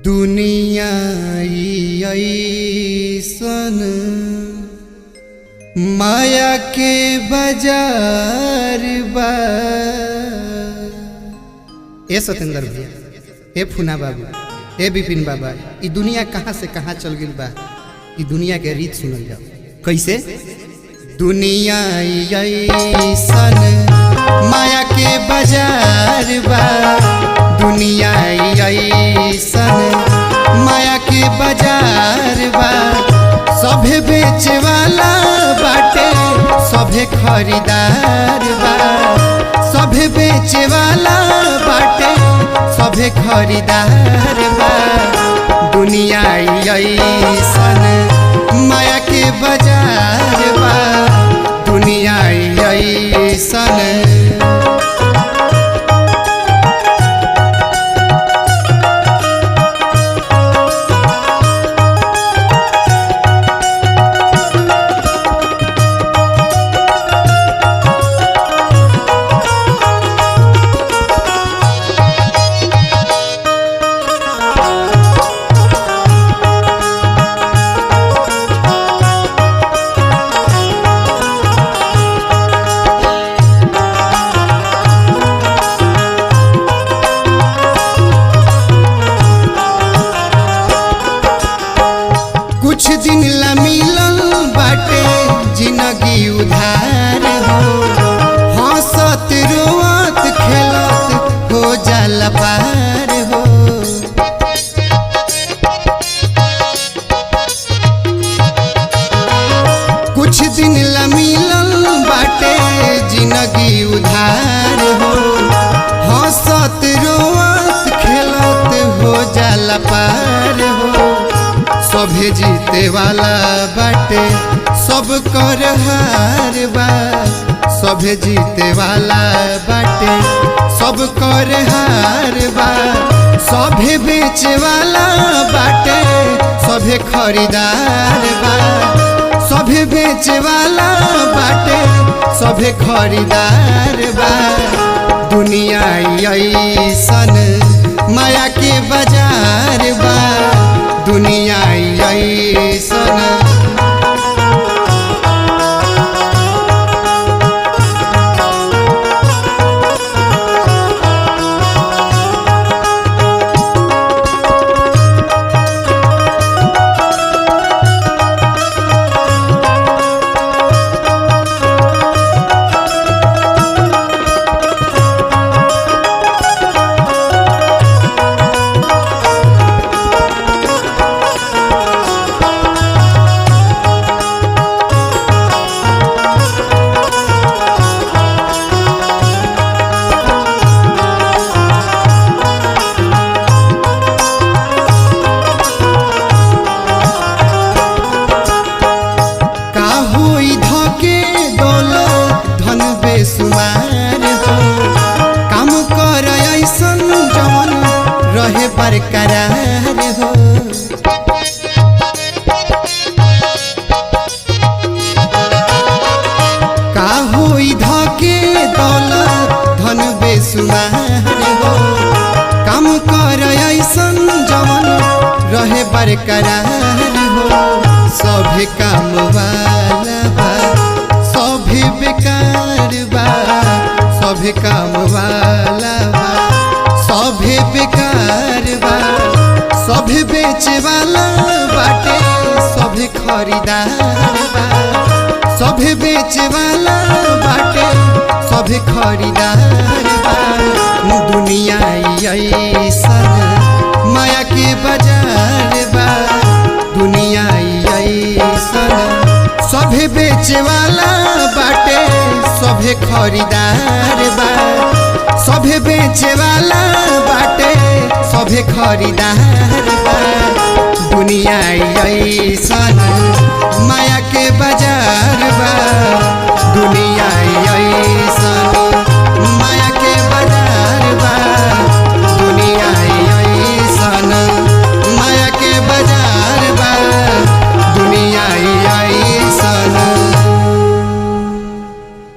दुनिया ऐसन माया के बाजार बा। ए सतेंद्र भैया, ए फुना बाबू, ए बिपिन बाबा, ई दुनिया कहाँ से कहाँ चल गई बा। ई दुनिया के रीत सुनल जाओ कैसे। दुनिया ऐसन माया के बाजार बा। दुनिया ऐसन माया के बाजार बा। सभे बेचे वाला बाटे, सभे खरीदार बा। सभे बेचे वाला बाटे, सभे खरीदार बा। दुनिया ऐसन माया के बाजार बा। दुनिया ऐसन कुछ दिन ला मिलल बाटे जिंदगी उधार हो। हंसत रोवत खेलत हो जाला पार हो। कुछ दिन ला मिलल बाटे जिंदगी उधार हो। हंसत रोवत खेलत हो जाला पार हो। सभे जीते वाला बाटे, सब कर हार बा। सभे जीते वाला बाटे, सब कर हार बा। सभे बेचे वाला बाटे, सभे खरीदार बा। सभे बेचे वाला बाटे, सभे खरीदार बा। दुनिया ऐसन माया के बाजार बा। दुनिया ऐसन बेसुमार हो। काम कर ऐसन जवन रहे बरकरार हो। का होई धके दौलत धन बेसुमार हो। काम कर ऐसन जवन रहे बरकरार हो। सभे काम वाला बा, सभे बेकार बा। सभे काम वाला बा, सभे बेकार बा। सभे बेचे वाला बाटे, सभे खरीदार बा। सभे बेचे वाला बाटे, सभे खरीदार बा। दुनिया ऐसन माया के बाजार बा। दुनिया ऐसन सभे बेचे वाला बाटे, सभे खरीदार बा। सभे बेचे वाला बाटे, सभे खरीदार बा। दुनिया ऐसन माया के बाजार बा। दुनिया